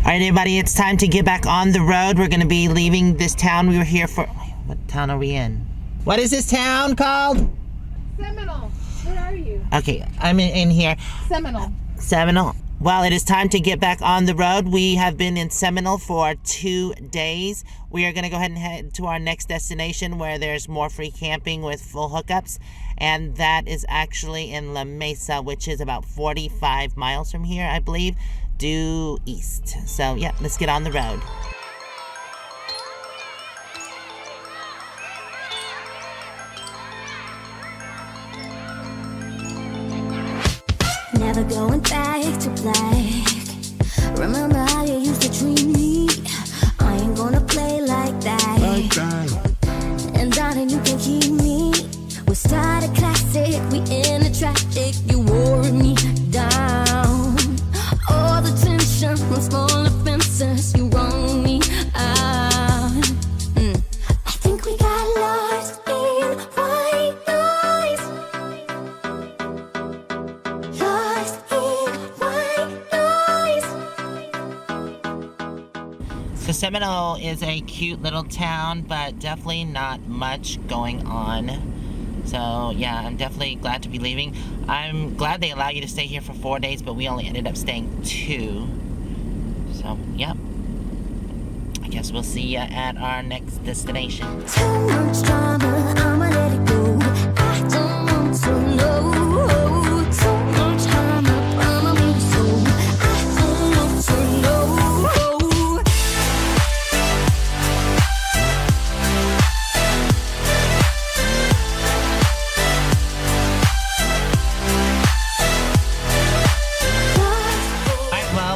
Alright everybody, it's time to get back on the road. We're gonna be leaving this town. We were here for... What town are we in? What is this town called? Seminole. Where are you? Okay, I'm in here. Seminole. Seminole. Well, it is time to get back on the road. We have been in Seminole for 2 days. We are going to go ahead and head to our next destination where there's more free camping with full hookups. And that is actually in La Mesa, which is about 45 miles from here, I believe, due east. So, yeah, let's get on the road. Never going back to black. Remember how you used to treat me? I ain't gonna play like that. And darling, you can keep me. We started classic, we ended tragic. You wore me down. All the tension from small offenses, you wrung me out. I think we got lost in white noise. So Seminole is a cute little town, but definitely not much going on. So yeah, I'm definitely glad to be leaving. I'm glad they allow you to stay here for 4 days, but we only ended up staying 2. So, yep. I guess we'll see you at our next destination. Too much drama, I'ma let it go. I don't want to know. Too much drama, I'ma be so. I don't want to know.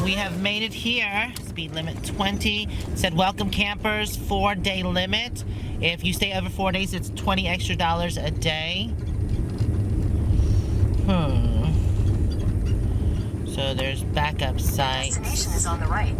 We have made it here. Speed limit 20. Said welcome campers, 4-day limit. If you stay over 4 days, it's $20 extra a day. So there's backup sites. Destination is on the right.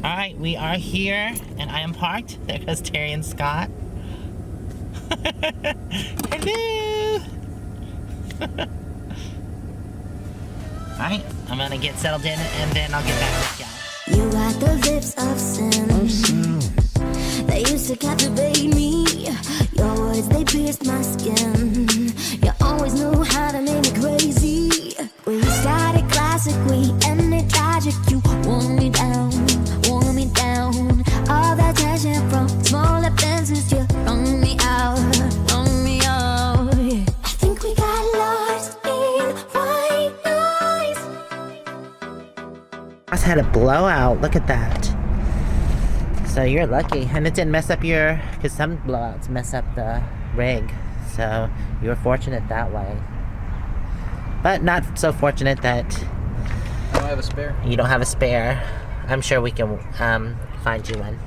Alright, we are here, and I am parked. There goes Terry and Scott. Hello! Alright, I'm gonna get settled in, and then I'll get back with y'all. You got the lips of sin. They used to captivate me. Your words, they pierced my skin. You always knew how to make me crazy. We started classic, we ended tragic. You wore me down, wore me down. All that tension from small offenses, you wrung me out, wrung me out. I think we got lost in white noise. I just had a blowout. Look at that. So you're lucky. And it didn't mess up your... Because some blowouts mess up the rig. So you were fortunate that way. But not so fortunate that... I don't have a spare. You don't have a spare. I'm sure we can find you one.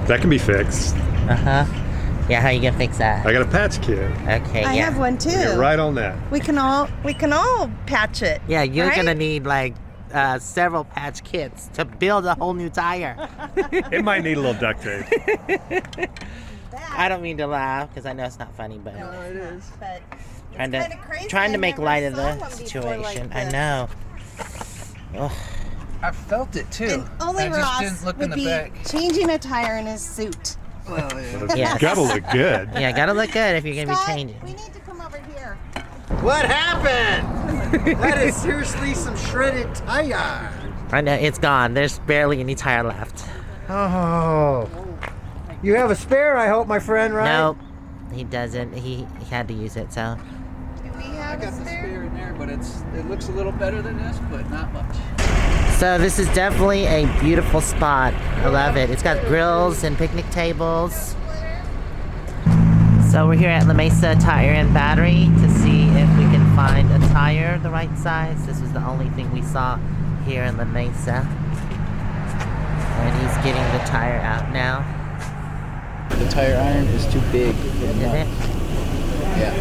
That can be fixed. Uh-huh. Yeah, how you gonna fix that? I got a patch kit. Okay, I yeah. have one too. Get right on that. We can all patch it. Yeah, you're right? gonna need like several patch kits to build a whole new tire. It might need a little duct tape. I don't mean to laugh because I know it's not funny, but No, it is. But trying to make light of the situation. I know. Ugh. I felt it too. And only I just Ross didn't look in would the be back. changing a tire in his suit. Well, yeah. Yeah. Gotta look good. Yeah, gotta look good if you're gonna Scott, be changing. we need to come over here. What happened? That is seriously some shredded tire. I know, it's gone. There's barely any tire left. Oh. You have a spare, I hope, my friend, right? Nope. He doesn't. He had to use it, so. Do we I have got a the spare? spare in there, but it looks a little better than this, but not much. So this is definitely a beautiful spot. I love it. It's got grills and picnic tables. So we're here at La Mesa Tire and Battery to see if we can find a tire the right size. This was the only thing we saw here in La Mesa. Right getting the tire out now. The tire iron is too big. Is it? Yeah.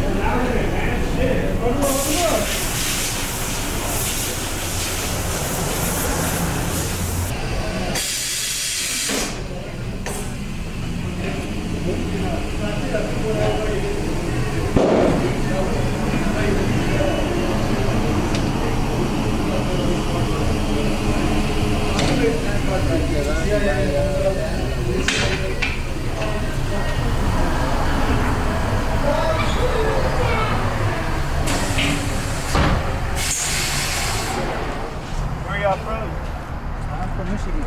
Where y'all from? I'm from Michigan.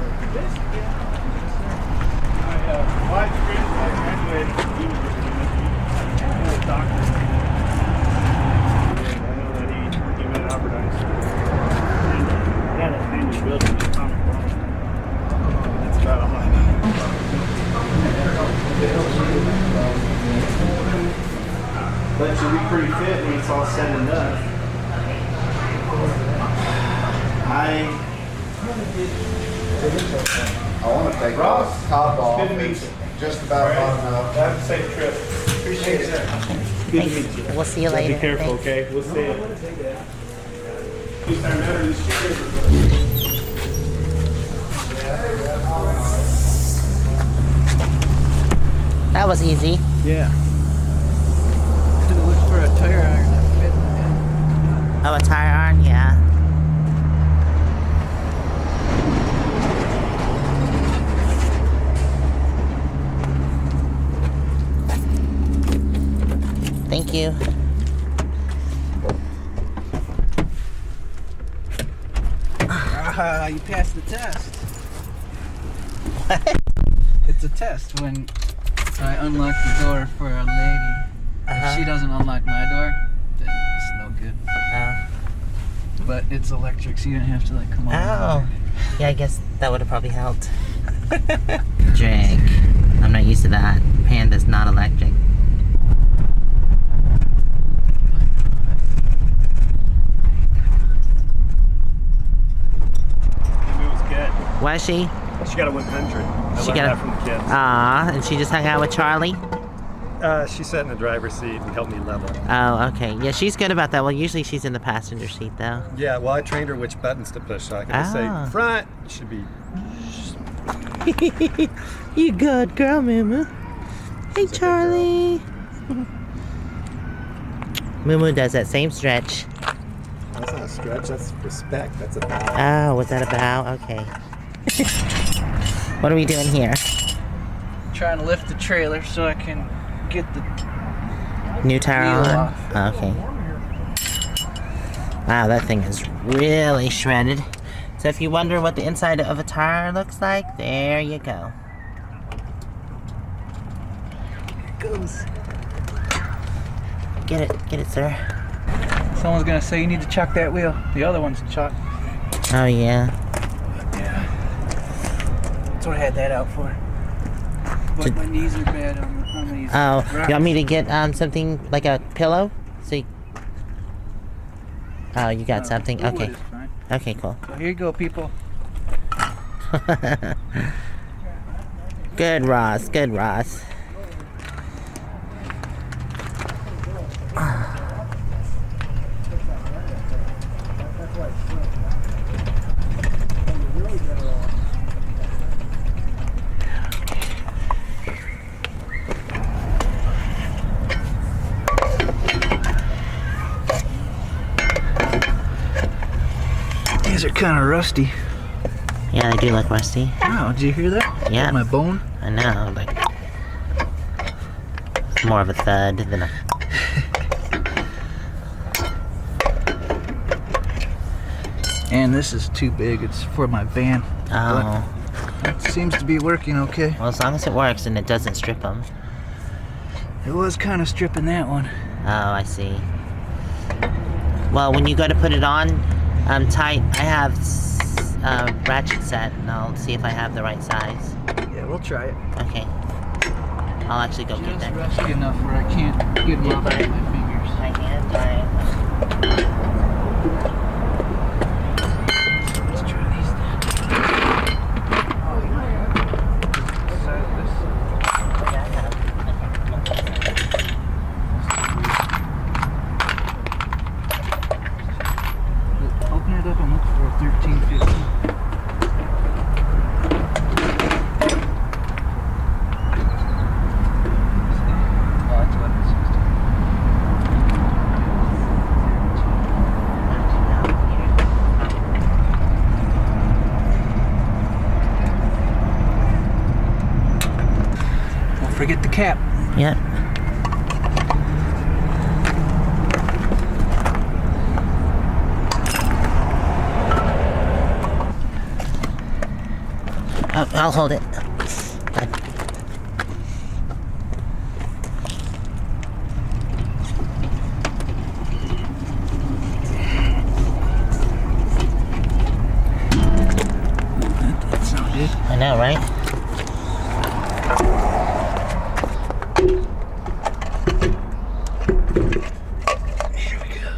My experience when I graduated from university in Michigan. I was a doctor. And I know that he went at Aberdeen. I got a family building in Comic Con. That's about all I know. But you'll be pretty fit when it's all said and done. I want to take the top off. Good to meet It's you. just about hot enough. Have a safe trip. Appreciate it. Good to meet you. We'll see you later. Be careful, Thanks. okay? We'll see you. Please remember this shit. That was easy. Yeah. Should have looked for a tire iron that fit. Oh, a tire iron? Yeah. Thank you. You passed the test. What? It's a test when I unlock the door for a lady. If she doesn't unlock my door, then it's no good. But it's electric, so you don't have to like come on. Oh. Yeah, I guess that would have probably helped. Drink. I'm not used to that. Panda's not electric. It was good. Was she? She got a 100. I She learned got that a- from the kids. And she just hung out with Charlie? She sat in the driver's seat and helped me level. Oh, okay. Yeah, she's good about that. Well, usually she's in the passenger seat, though. Yeah, well, I trained her which buttons to push, so I can just Ah. say front. It should be. You good girl, Moo-moo. Hey, Charlie. Moo-moo does that same stretch. That's not a stretch. That's respect. That's a bow. Oh, was that a bow? Okay. What are we doing here? Trying to lift the trailer so I can get the New tire wheel on? off. Oh, okay. Wow, that thing is really shredded. So if you wonder what the inside of a tire looks like, there you go. goes. Get it, sir. Someone's gonna say you need to chuck that wheel. The other one's chucked. Oh, yeah. Yeah. That's what I had that out for. But my knees are bad on these. Oh, rocks. you want me to get something like a pillow? So you... Oh, you got something? Wood Okay. is fine. Okay, cool. So here you go, people. Good, Ross. Good, Ross. These are kind of rusty. Yeah, they do look rusty. Wow, did you hear that? Yeah. My bone. I know, like... It's more of a thud than a... And this is too big. It's for my van. Oh. But it seems to be working okay. Well, as long as it works and it doesn't strip them. It was kind of stripping that one. Oh, I see. Well, when you go to put it on, tight, I have ratchet set, and I'll see if I have the right size. Yeah, we'll try it. Okay. I'll actually go get Just that. rusty enough where I can't get them off with my fingers. My hand, my... Let's try these then. forget the cap. Yep. I'll hold it. That sounded. I know, right? Here we go.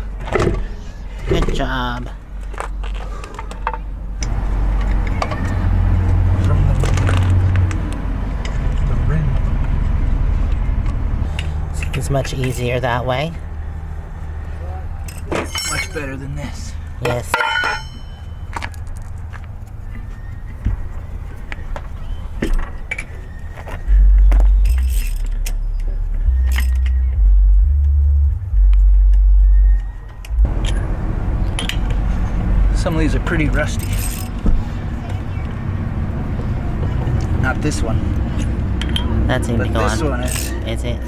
Good job. It's much easier that way. Much better than this. Yes. Some of these are pretty rusty. Not this one, That's but even this gone. one is. Is it?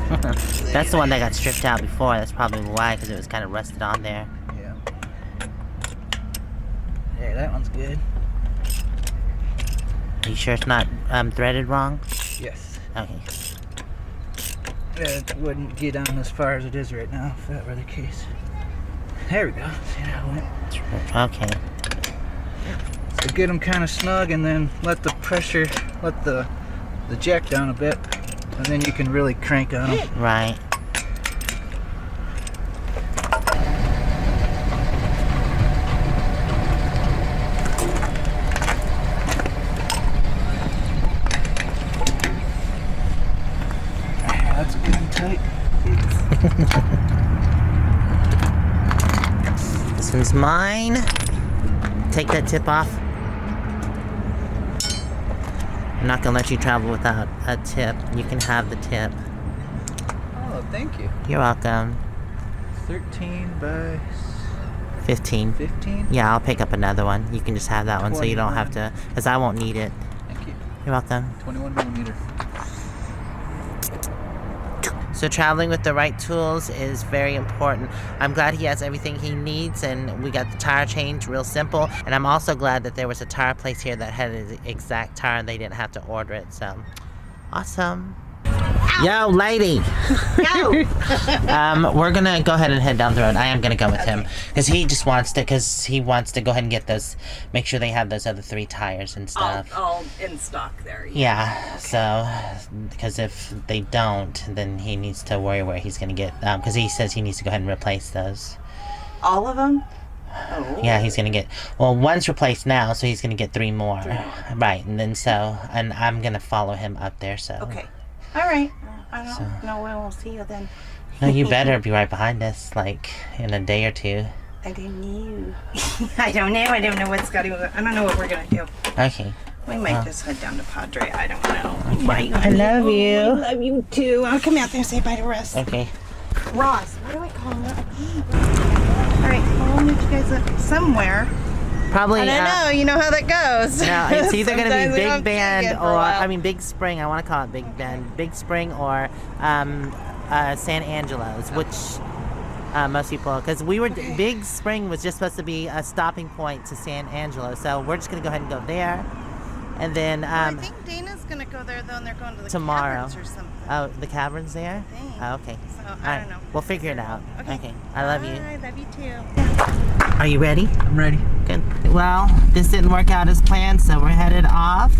That's the one that got stripped out before. That's probably why, because it was kind of rusted on there. Yeah. Yeah, that one's good. Are you sure it's not threaded wrong? Yes. Okay. It wouldn't get on as far as it is right now if that were the case. There we go. See how it went? Okay. So get them kind of snug and then let the pressure, let the jack down a bit, and then you can really crank on them. Right. That's good and tight. This one's mine. Take that tip off. I'm not gonna let you travel without a tip. You can have the tip. Oh, thank you. You're welcome. 13 by 15. 15? Yeah, I'll pick up another one. You can just have that one so you don't have to, because I won't need it. Thank you. You're welcome. 21 millimeter. So traveling with the right tools is very important. I'm glad he has everything he needs, and we got the tire change real simple. And I'm also glad that there was a tire place here that had an exact tire and they didn't have to order it. So awesome. Yo, lady. Go. We're gonna go ahead and head down the road. I am gonna go with him because he just wants to. Because he wants to go ahead and get those. Make sure they have those other 3 tires and stuff. All in stock there. Yeah. So, because if they don't, then he needs to worry where he's gonna get. Because he says he needs to go ahead and replace those. All of them? Oh. Yeah, he's gonna get. Well, one's replaced now, so he's gonna get 3 more. Right, and then and I'm gonna follow him up there. So. Okay. All right. I don't know when we'll see you then. No, you better be right behind us, like in a day or 2. I don't know. I don't know. I don't know what's got to. I don't know what we're gonna do. Okay. We might just head down to Padre. I don't know. Okay. I love you. I love you too. I'll come out there and say bye to Russ. Okay. Ross. What do I call him? All right. Well, we'll meet you guys up somewhere. Probably. I don't know. You know how that goes. No, it's either going to Sometimes be we don't Big see Band it for a while. Big Spring. I want to call it Big Band. Big Spring or San Angelo's, which most people, because Big Spring was just supposed to be a stopping point to San Angelo. So we're just going to go ahead and go there. And then I think Dana's gonna go there though, and they're going to the tomorrow. caverns or something. Oh, the caverns there? I think. Oh, okay. So All I right. don't know. We'll figure it out. Okay. I love you. I love you too. Are you ready? I'm ready. Good. Well, this didn't work out as planned, so we're headed off.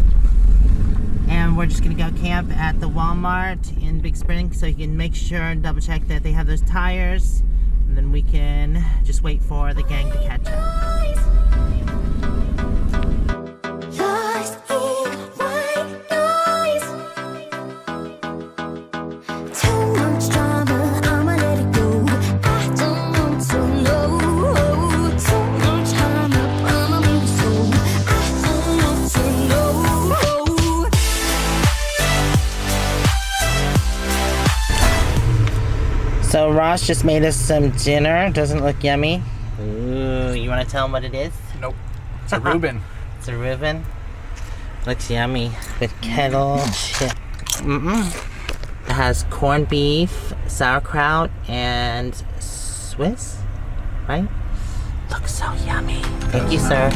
And we're just gonna go camp at the Walmart in Big Spring so you can make sure and double check that they have those tires. And then we can just wait for the gang to catch up. Lost in white noise. Too much drama, I'ma let it go. I don't want to know. Too much harm, I'ma make it so. I don't want to know. So Ross just made us some dinner. Doesn't look yummy. Ooh, you wanna tell him what it is? Nope. It's a Reuben. It's a Reuben. Looks yummy with kettle chip. It has corned beef, sauerkraut, and Swiss, right? Looks so yummy. Thank you, sir.